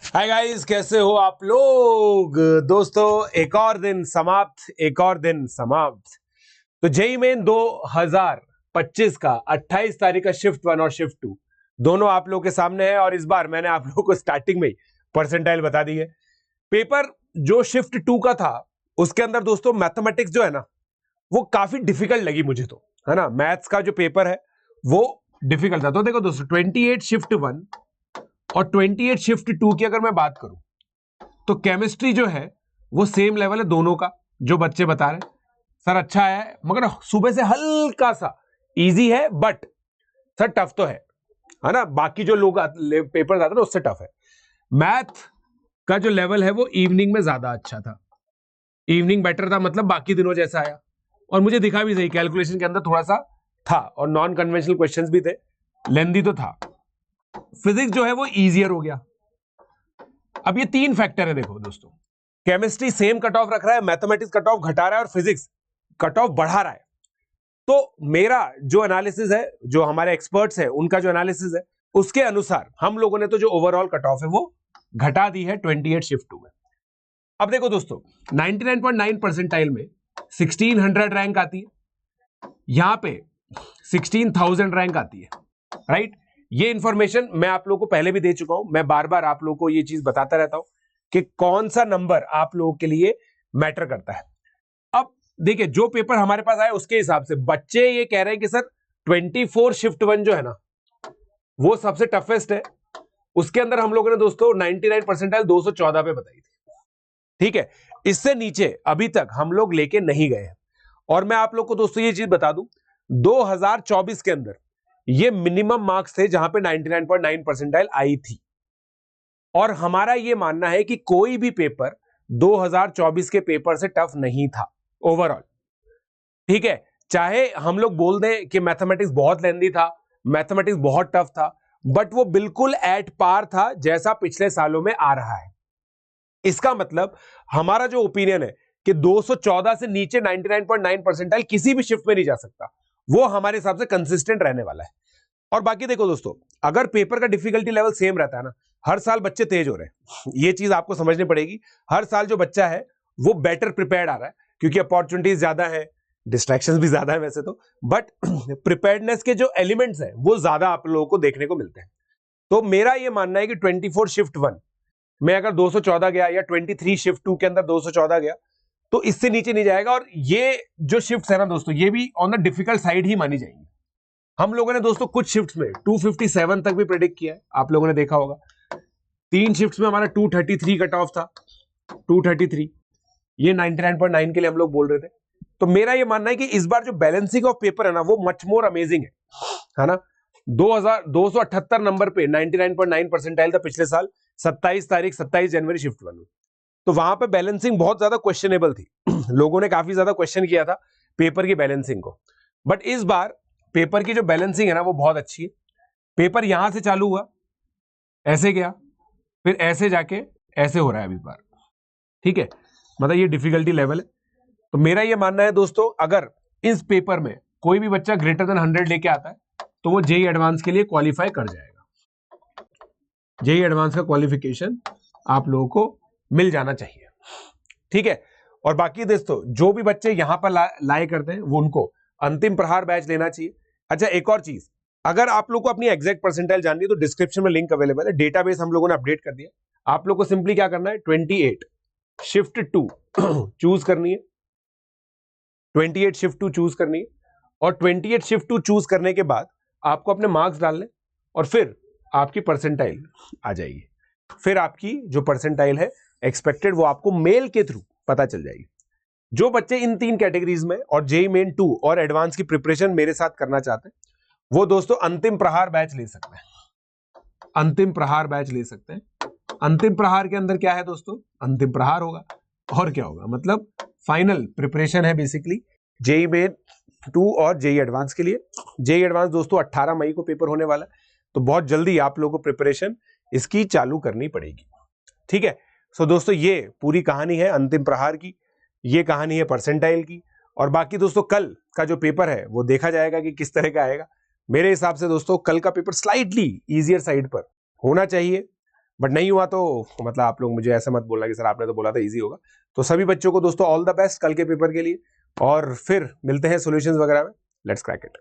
Hi guys, कैसे हो आप लोग। दोस्तों, एक और दिन समाप्त। तो जेई मेन 2025 का 28 तारीख का शिफ्ट 1 और शिफ्ट 2 दोनों आप लोगों के सामने है। और इस बार मैंने आप लोगों को स्टार्टिंग में ही परसेंटाइल बता दी है। पेपर जो शिफ्ट 2 का था उसके अंदर दोस्तों मैथमेटिक्स जो है ना, वो काफी डिफिकल्ट लगी मुझे, तो है ना। मैथ्स का जो पेपर है वो डिफिकल्ट था। तो देखो दोस्तों, 28 शिफ्ट 1 और 28 शिफ्ट 2 की अगर मैं बात करूं तो केमिस्ट्री जो है वो सेम लेवल है दोनों का। जो बच्चे बता रहे हैं सर अच्छा है, मगर सुबह से हल्का सा इजी है, बट सर टफ तो है ना। बाकी जो लोग पेपर आते हैं ना उससे टफ है। मैथ का जो लेवल है वो इवनिंग में ज्यादा अच्छा था, इवनिंग बेटर था, मतलब बाकी दिनों जैसा आया। और मुझे दिखा भी सही, कैलकुलेशन के अंदर थोड़ा सा था और नॉन कन्वेंशनल क्वेश्चंस भी थे, लेंदी तो था। फिजिक्स जो है वो इजियर हो गया। अब ये तीन फैक्टर है देखो दोस्तों, केमिस्ट्री सेम कट ऑफ रख रहा है, मैथमेटिक्स कट ऑफ घटा रहा है और फिजिक्स कट ऑफ बढ़ा रहा है। तो मेरा जो एनालिसिस है, जो हमारे एक्सपर्ट्स है उनका जो एनालिसिस है, उसके अनुसार हम लोगों ने तो जो ओवरऑल कट ऑफ है वो घटा दी है 28 शिफ्ट 2 में। अब देखो दोस्तों, 99.9 परसेंटाइल में 1600 रैंक आती है, यहां पे 16,000 रैंक आती है, राइट। ये इंफॉर्मेशन मैं आप लोगों को पहले भी दे चुका हूं। मैं बार बार आप लोगों को ये चीज बताता रहता हूं कि कौन सा नंबर आप लोगों के लिए मैटर करता है। अब देखिए, जो पेपर हमारे पास आया उसके हिसाब से बच्चे ये कह रहे हैं कि सर 24 शिफ्ट 1 जो है ना वो सबसे टफेस्ट है। उसके अंदर हम लोगों ने दोस्तों 99 परसेंटाइल 214 पे बताई थी, ठीक है। इससे नीचे अभी तक हम लोग लेके नहीं गए हैं। और मैं आप लोग को दोस्तों ये चीज बता दूं, 2024 के अंदर ये मिनिमम मार्क्स थे जहां पे 99.9 परसेंटाइल आई थी। और हमारा ये मानना है कि कोई भी पेपर 2024 के पेपर से टफ नहीं था ओवरऑल, ठीक है। चाहे हम लोग बोल दें कि मैथमेटिक्स बहुत लेंदी था, मैथमेटिक्स बहुत टफ था, बट वो बिल्कुल एट पार था जैसा पिछले सालों में आ रहा है। इसका मतलब हमारा जो ओपिनियन है कि 214 से नीचे 99.9 परसेंटाइल किसी भी शिफ्ट में नहीं जा सकता, वो हमारे हिसाब से कंसिस्टेंट रहने वाला है। और बाकी देखो दोस्तों, अगर पेपर का डिफिकल्टी लेवल सेम रहता है ना, हर साल बच्चे तेज हो रहे हैं, ये चीज आपको समझनी पड़ेगी। हर साल जो बच्चा है वो बेटर प्रिपेयर्ड आ रहा है, क्योंकि अपॉर्चुनिटीज ज्यादा है, डिस्ट्रैक्शंस भी ज्यादा है वैसे तो, बट प्रिपेयर्डनेस के जो एलिमेंट्स हैं वो ज्यादा आप लोगों को देखने को मिलते हैं। तो मेरा ये मानना है कि 24 शिफ्ट 1 में अगर 214 गया या 23 शिफ्ट 2 के अंदर 214 गया तो इससे नीचे नहीं जाएगा। और ये जो शिफ्ट है ना दोस्तों, ये भी ऑन द डिफिकल्ट साइड ही मानी जाएंगी। हम लोगों ने दोस्तों कुछ शिफ्ट्स में 257 तक भी प्रेडिक्ट किया है, आप लोगों ने देखा होगा। 3 शिफ्ट्स में हमारा 233 कट ऑफ था, 233, ये 99.9 के लिए हम लोग बोल रहे थे। तो मेरा ये मानना है कि इस बार जो बैलेंसिंग ऑफ पेपर है ना वो मच मोर अमेजिंग है ना। 2278 नंबर पे 99.9 परसेंटाइल था पिछले साल 27 जनवरी शिफ्ट 1 में। तो वहां पे बैलेंसिंग बहुत ज्यादा क्वेश्चनेबल थी लोगों ने काफी ज्यादा क्वेश्चन किया था पेपर की बैलेंसिंग को। बट इस बार पेपर की जो बैलेंसिंग है ना वो बहुत अच्छी है। पेपर यहां से चालू हुआ, ऐसे गया, फिर ऐसे जाके ऐसे हो रहा है अभी बार, ठीक है। मतलब ये डिफिकल्टी लेवल है। तो मेरा ये मानना है दोस्तों, अगर इस पेपर में कोई भी बच्चा ग्रेटर देन 100 लेके आता है तो वो जेई एडवांस के लिए क्वालिफाई कर जाएगा। जेई एडवांस का क्वालिफिकेशन आप लोगों को मिल जाना चाहिए, ठीक है। और बाकी दोस्तों, जो भी बच्चे यहां पर लाए करते हैं वो उनको अंतिम प्रहार बैच लेना चाहिए। अच्छा, एक और चीज, अगर आप लोग को अपनी एग्जैक्ट परसेंटाइल जाननी है तो डिस्क्रिप्शन में लिंक अवेलेबल है। डेटाबेस हम लोगों ने अपडेट कर दिया। आप लोग को सिंपली क्या करना है, 28 शिफ्ट 2 चूज करनी है, 28 शिफ्ट 2 चूज करनी है। और 28 शिफ्ट 2 चूज करने के बाद आपको अपने मार्क्स डालने और फिर आपकी परसेंटाइल आ जाएगी। फिर आपकी जो परसेंटाइल है एक्सपेक्टेड वो आपको मेल के थ्रू पता चल जाएगी। जो बच्चे इन 3 कैटेगरीज में और जेई मेन 2 और एडवांस की प्रिपरेशन मेरे साथ करना चाहते हैं वो दोस्तों अंतिम प्रहार बैच ले सकते हैं। अंतिम प्रहार बैच ले सकते हैं। अंतिम प्रहार के अंदर क्या है दोस्तों, अंतिम प्रहार होगा और क्या होगा, मतलब फाइनल प्रिपरेशन है बेसिकली जेई मेन 2 और जेई एडवांस के लिए। जेई एडवांस दोस्तों 18 मई को पेपर होने वाला है, तो बहुत जल्दी आप लोगों को प्रिपरेशन इसकी चालू करनी पड़ेगी, ठीक है। सो दोस्तों, ये पूरी कहानी है अंतिम प्रहार की, ये कहानी है परसेंटाइल की। और बाकी दोस्तों कल का जो पेपर है वो देखा जाएगा कि किस तरह का आएगा। मेरे हिसाब से दोस्तों कल का पेपर स्लाइटली इजियर साइड पर होना चाहिए, बट नहीं हुआ तो मतलब आप लोग मुझे ऐसा मत बोलना कि सर आपने तो बोला था इजी होगा। तो सभी बच्चों को दोस्तों ऑल द बेस्ट कल के पेपर के लिए, और फिर मिलते हैं सॉल्यूशंस वगैरह में। Let's crack it.